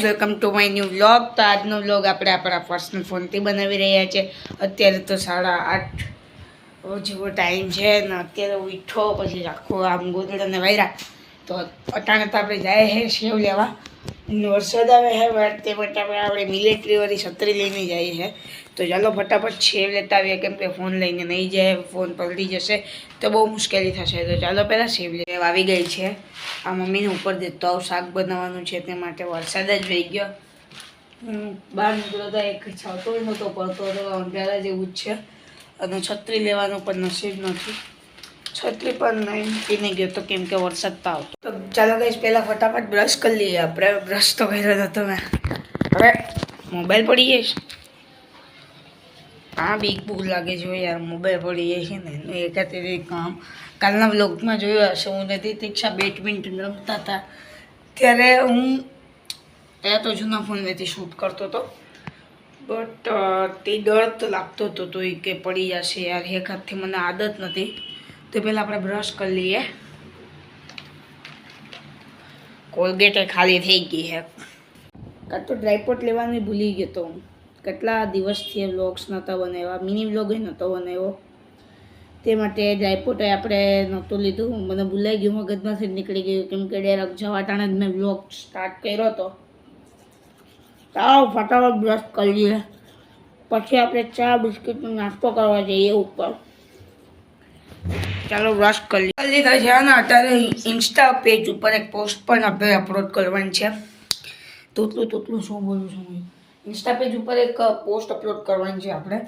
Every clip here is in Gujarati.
Welcome to my new vlog. તો આજનો વ્લોગ આપણે આપણા પર્સનલ ફોનથી બનાવી રહ્યા છે। અત્યારે તો 8:30 જેવો ટાઈમ છે ને અત્યારે ઉઠો પછી આખો આમ ગોદડાને વાયરા તો અટાણે તો આપણે જાય છે સેવ લેવા। વરસાદ આવે છે તે માટે આપણે મિલિટરીવાળી છત્રી લઈને જઈએ છીએ। તો ચાલો ફટાફટ સેવ લેતા આવીએ કેમ કે ફોન લઈને નહીં જાય, ફોન પલટી જશે તો બહુ મુશ્કેલી થશે। તો ચાલો પહેલાં સેવ લેવા આવી ગઈ છે। આ મમ્મીને ઉપર દેતો આવું, શાક બનાવવાનું છે તે માટે વરસાદ જ વહી ગયો। બહાર નીકળ્યો તો એક છાંટો નહોતો પડતો તો અંધારા જેવું જ છે અને છત્રી લેવાનું પણ નસીબ નથી। છત્રી પણ નહીં પીને ગયો તો કેમ કે વરસાદ તો આવતો। તો ચાલો ગઈશ પહેલાં ફટાફટ બ્રશ કરી લઈએ આપણે। બ્રશ તો કર્યો નહોતો મેં, હવે મોબાઈલ પડી જઈશ। હા બીક બુક લાગે છે યાર, મોબાઈલ પડી જાય છે ને એકાતે કામ। કાલના વ્લોગમાં જોયું હશે હું નથી દીક્ષા બેડમિન્ટન રમતા હતા ત્યારે હું ત્યાં તો જૂના ફોનમાંથી શૂટ કરતો હતો બટ તે ડર તો લાગતો હતો તો એ કે પડી જશે યાર, એક હાથથી મને આદત નથી। તો પહેલાં આપણે બ્રશ કરી લઈએ। કોલગેટ ખાલી થઈ ગઈ છે। કાં તો ડ્રાયપોટ લેવાની ભૂલી ગયો તો હું, કેટલા દિવસથી વ્લોગ્સ નહોતા બનાવ્યા, મિની વ્લોગ નહોતો બનાવ્યો તે માટે ડ્રાયપોટ આપણે નહોતું લીધું। મને ભૂલાઈ ગયું, મગજમાંથી નીકળી ગયું કેમ કે ડાયરેક્ટ જવાટાણે જ મેં વ્લોગ સ્ટાર્ટ કર્યો હતો। ચાલો ફટાફટ બ્રશ કરી લઈએ પછી આપણે ચા બિસ્કિટનો નાસ્તો કરવા જઈએ ઉપર। ચાલો બ્રશ કરી લીધા છે અને અત્યારે ઇન્સ્ટા પેજ ઉપર એક પોસ્ટ પણ આપણે અપલોડ કરવાની છે। તોતલું શું બોલું છું, ઇન્સ્ટા પેજ ઉપર એક પોસ્ટ અપલોડ કરવાની છે આપણે,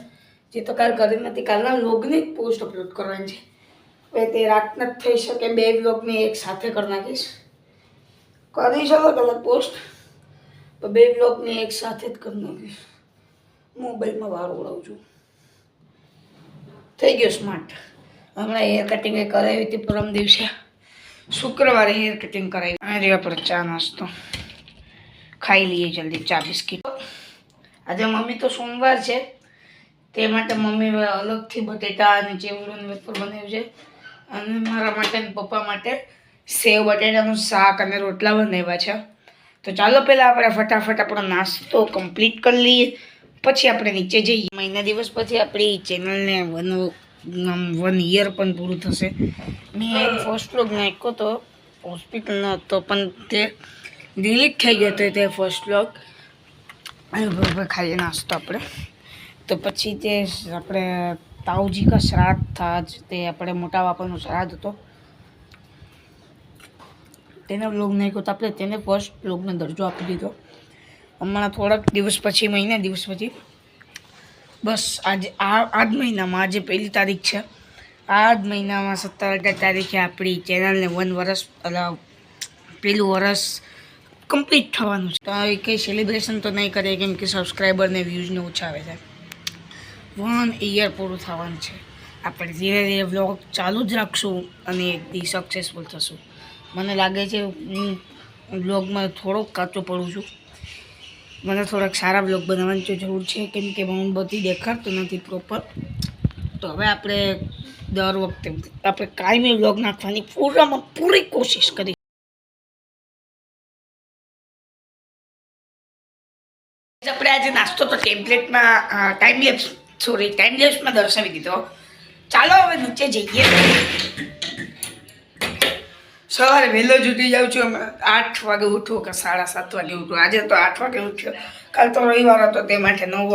જે તો કાલ કરી નથી, કાલના વ્લોગની જ પોસ્ટ અપલોડ કરવાની છે। હવે તે રાતના જ થઈ શકે, 2 વ્લોગને એક સાથે કરી નાખીશ, કરી શકો અલગ પોસ્ટ તો 2 વ્લોગને એક સાથે જ કરી નાખીશ। મોબાઈલમાં વાર ઉડાવું છું, થઈ ગયો સ્માર્ટ। હમણાં હેર કટિંગ કરાવી હતી પરમ દિવસે, શુક્રવારે હેર કટિંગ કરાવી। આ રહ્યા પર ચા નાસ્તો ખાઈ લઈએ જલ્દી, ચા બિસ્કિટ। આજે મમ્મી તો સોમવાર છે તે માટે મમ્મી અલગથી બટેટા અને ચેવડોનું વેફર બનાવ્યું છે અને મારા માટે અને પપ્પા માટે સેવ બટેટાનું શાક અને રોટલા બનાવ્યા છે। તો ચાલો પહેલાં આપણે ફટાફટ આપણો નાસ્તો કમ્પ્લીટ કરી લઈએ પછી આપણે નીચે જઈએ। મહિના દિવસ પછી આપણી ચેનલને 1 યર પણ પૂરું થશે। મેં એક ફર્સ્ટ વ્લોગ નાખ્યો હતો, હોસ્પિટલનો હતો પણ તે ડિલીટ થઈ ગયો હતો તે ફર્સ્ટ વ્લોગ। અને બરાબર ખાઈએ નાસ્તો આપણે, તો પછી તે આપણે તાઉજી કા શ્રાદ્ધ થા, તે આપણે મોટા બાપાનો શ્રાદ્ધ હતો તેને વ્લોગ નાખ્યો તો આપણે તેને ફર્સ્ટ વ્લોગનો દરજ્જો આપી દીધો। હમણાં થોડાક દિવસ પછી, મહિના દિવસ પછી, બસ આજે આ જ મહિનામાં, આજે 1 તારીખ છે, આ જ મહિનામાં 17-18 તારીખે આપણી ચેનલને 1 વર્ષ પેલું વર્ષ કમ્પ્લીટ થવાનું છે। તો એ કંઈ સેલિબ્રેશન તો નહીં કરીએ કેમ કે સબસ્ક્રાઈબરને વ્યૂઝને ઓછા આવે છે। 1 યર પૂરું થવાનું છે, આપણે ધીરે ધીરે વ્લોગ ચાલુ જ રાખશું અને એક દી સક્સેસફુલ થશું। મને લાગે છે હું વ્લોગમાં થોડોક કાચો પડું છું, મને થોડાક સારા વ્લોગ બનાવવાની જરૂર છે કેમ કે હું બધી દેખાડતો નથી પ્રોપર। તો હવે આપણે દર વખતે આપણે કાયમી વ્લોગ નાખવાની પૂરામાં પૂરી કોશિશ કરી। આપણે આજે નાસ્તો તો ટાઈમલેપ્સમાં દર્શાવી દીધો। ચાલો હવે નીચે જઈએ। સવારે વહેલો જ ઉઠી જાઉં છું, અમે 8 વાગે ઉઠું કે 7:30 વાગે ઉઠું। આજે તો 8 વાગે ઉઠ્યો, કાલ તો રવિવાર હતો તે માટે 9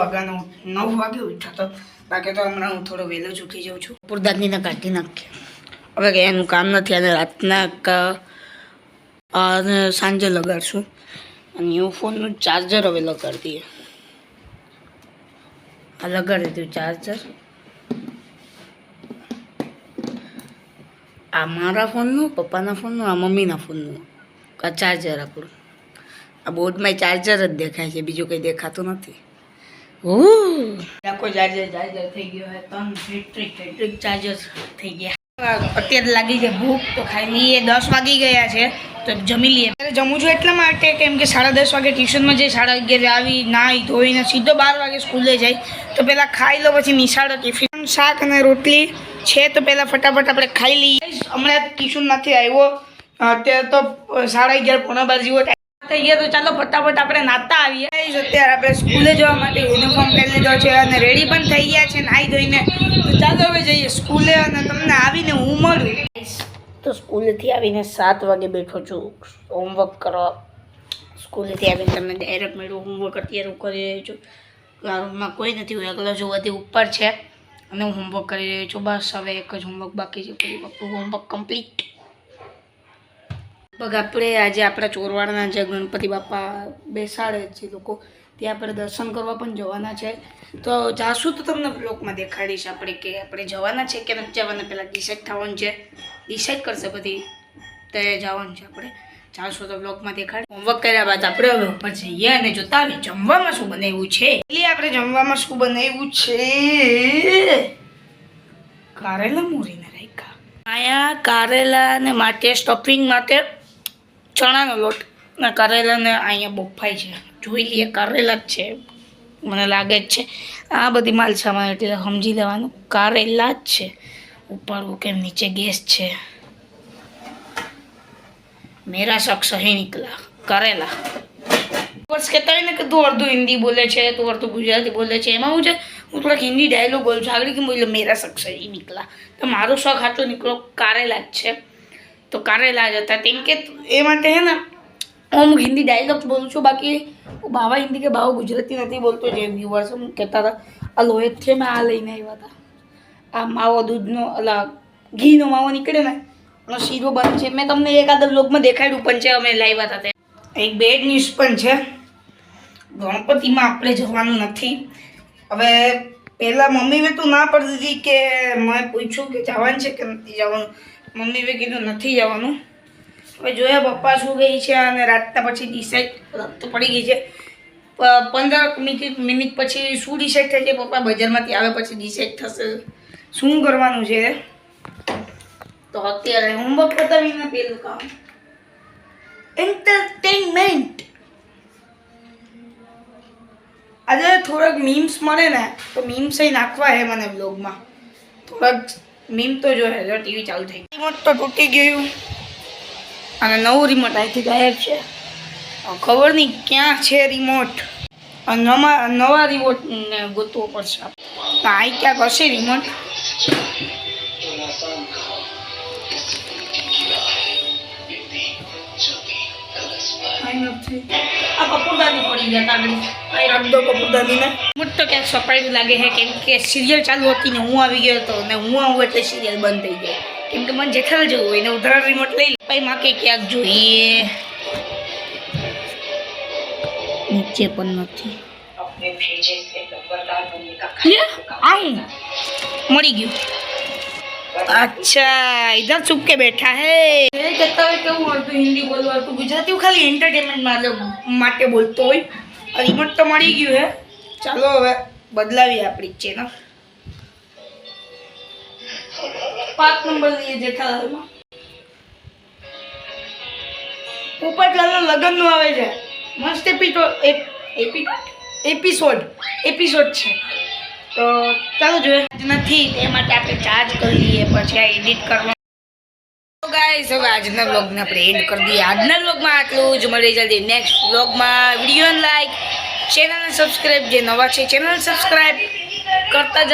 વાગે ઉઠ્યો હતો, બાકી તો હમણાં હું થોડો વહેલો જ ઉઠી જાઉં છું। પૂરદાદીને કાઢી નાખીએ, હવે કંઈ એનું કામ નથી અને રાતના અને સાંજે લગાડશું અને હું ફોનનું ચાર્જર હવે લગાડી દઈએ। આ લગાડી દીધું ચાર્જર, આ મારા ફોનનું, પપ્પાના ફોનનું, આ મમ્મીના ફોનનું, આ ચાર્જર આપણું। આ બોર્ડમાં ચાર્જર જ દેખાય છે, બીજું કંઈ દેખાતું નથી। આખો ચાર્જર થઈ ગયો હોય, 3 ઇલેક્ટ્રિક ચાર્જર થઈ ગયા। અત્યારે લાગી જાય ભૂખ, તો ખાઈ લઈએ। 10 વાગી ગયા છે તો જમી લઈએ। અત્યારે જમું છું એટલા માટે કેમ કે 10:30 વાગે ટ્યુશનમાં જઈ, 11:30 આવી નાહી ધોઈને સીધો 12 વાગે સ્કૂલે જાય, તો પહેલાં ખાઈ લો પછી નિશાળો ટિફિન શાક અને રોટલી છે તો પહેલાં ફટાફટ આપણે ખાઈ લઈએ। હમણાં ટ્યુશનમાંથી આવ્યો, અત્યારે તો 11:30 પોણા 12 જેવો ટાઈમ થઈ ગયા તો ચાલો ફટાફટ આપણે નાતા આવીએ. અત્યારે આપણે સ્કૂલે જવા માટે યુનિફોર્મ પહેરી લીધો છે અને રેડી પણ થઈ ગયા છે નાહી ધોઈને. તો ચાલો હવે જઈએ સ્કૂલે અને તમને આવીને હું મળું. તો સ્કૂલેથી આવીને 7 વાગે બેઠો છું હોમવર્ક કરવા. સ્કૂલેથી આવીને તમને ડાયરેક્ટ મળ્યું હોમવર્ક અત્યારે હું કરી રહ્યો છું. રૂમમાં કોઈ નથી, હું એકલો છું, બધી ઉપર છે અને હું હોમવર્ક કરી રહ્યો છું. બસ હવે એક જ હોમવર્ક બાકી છે, પછી આપણું હોમવર્ક કમ્પ્લીટ. લગભગ આપણે આજે આપણા ચોરવાડના જે ગણપતિ બાપા બેસાડે છે લોકો, ત્યાં આપણે દર્શન કરવા પણ જવાના છે. તો જાશું તો તમને બ્લોગમાં દેખાડીશ આપણે કે આપણે જવાના છે કે નથી જવાના. પહેલાં ડિસાઈડ થવાનું છે, ડિસાઈડ કરશે બધી તે જવાનું છે. આપણે જાશું તો બ્લોગમાં દેખાડી. હોમવર્ક કર્યા બાદ આપણે હવે ઉપર જઈએ અને જોતા આવીએ જમવામાં શું બનાવ્યું છે. એટલે આપણે જમવામાં શું બનાવ્યું છે, કારેલા મોરીને રાખ્યા. અહીંયા કારેલાને માટે સ્ટફિંગ માટે ચણાનો લોટ ને કારેલાને અહીંયા બફાય છે. જોઈ લઈએ કારેલા જ છે મને લાગે જ છે. આ બધી માલ સામાન એટલે સમજી લેવાનું કારેલા જ છે. ઉપાડવું કેમ, નીચે ગેસ છે. મેરા શક સહી નીકળા કરેલા. બસ કહેતા હોય ને કે તું અડધું હિન્દી બોલે છે, તું અડધું ગુજરાતી બોલે છે. એમાં હું છે, હું થોડાક હિન્દી ડાયલોગ બોલું છું. આગળ કે બોલે મેરા શક સહી નીકળા. તો મારો શોખ સાચો નીકળો કારેલા જ છે. તો કારેલા જ હતા. તેમ કે એ માટે હે ને હું હિન્દી ડાયલોગ બોલું છું. બાકી હું બાવા હિન્દી કે બાવા ગુજરાતી નથી બોલતો. જે વ્યુઅર્સ કહેતા હતા આ લોહેથી મેં આ લઈને આવ્યા હતા. આ માવો દૂધનો અલા ઘીનો માવો નીકળે ને શીરો બંધ છે. મેં તમને એકાદ બ્લોગમાં દેખાડ્યું પણ છે, અમે લાવ્યા હતા. એક બેડ ન્યૂઝ પણ છે, ગણપતિમાં આપણે જવાનું નથી. હવે પહેલાં મમ્મીએ તો ના પાડી દીધી કે મેં પૂછ્યું કે જવાનું છે કે નથી જવાનું. મમ્મીએ કીધું નથી જવાનું. હવે જોયા પપ્પા શું ગઈ છે અને રાતના પછી ડિસાઈડ તો પડી ગઈ છે. 15 મિનિટ પછી શું ડિસાઈડ થાય છે, પપ્પા બજારમાંથી આવે પછી ડિસાઈડ થશે શું કરવાનું છે. તો અત્યારે હોમવર્ક પતાવીને પેલું કામ એન્ટરટેનમેન્ટ. આજે થોડાક મીમ્સ મળે ને તો મીમ્સ નાખવા હે મને બ્લોગમાં. થોડાક મીમ તો જોઈએ. જો ટીવી ચાલુ થઈ ગઈ, રિમોટ તો તૂટી ગયું અને નવું રિમોટ અહીંથી ગાયબ છે. ખબર નહીં ક્યાં છે રિમોટ. નવા રિમોટને ગોતવો પડશે. અહીં ક્યાંક હશે રિમોટ. આ કપૂરદાદી પડી ગયા આગળ. અહીં રખ દો કપૂરદાદીને. રિમોટ તો ક્યાંક સપાયું લાગે છે, કેમ કે સિરિયલ ચાલુ હતી ને હું આવી ગયો હતો ને હું આવું એટલે સિરિયલ બંધ થઈ ગઈ. કેમ કે મને જેઠાલાલ જવું હોય ને ઉધાર રિમોટ લઈ ભાઈ માકે ક્યાંક જોઈએ. નીચે પણ નથી. આવું મળી ગયું. अच्छा इधर छुप के बैठा है. कहता હોય કે હું અડધું હિન્દી બોલું અડધું ગુજરાતી. હું ખાલી એન્ટરટેનમેન્ટ માટે બોલતો હોય. રિમોટ તો મળી ગયું હે. ચાલો હવે બદલાવીએ આપણી ચેનલ. 5 નંબર લઈએ જેઠાલાલમાં. પોપટલાલના લગ્નનું આવે છે મસ્ત એપિસોડ છે. તો ચાલો જોઈએ. નથી તે માટે આપણે ચાર્જ કરી લઈએ પછી આ એડિટ કરવા. તો ગાઈસ હવે આજના વ્લોગને આપણે એન્ડ કરી દઈએ. આજના વ્લોગમાં આટલું જ. મળી જલ્દી નેક્સ્ટ વ્લોગમાં. વિડીયોને લાઈક, ચેનલને સબસ્ક્રાઈબ, જે નવા છે ચેનલ સબસ્ક્રાઈબ કરતા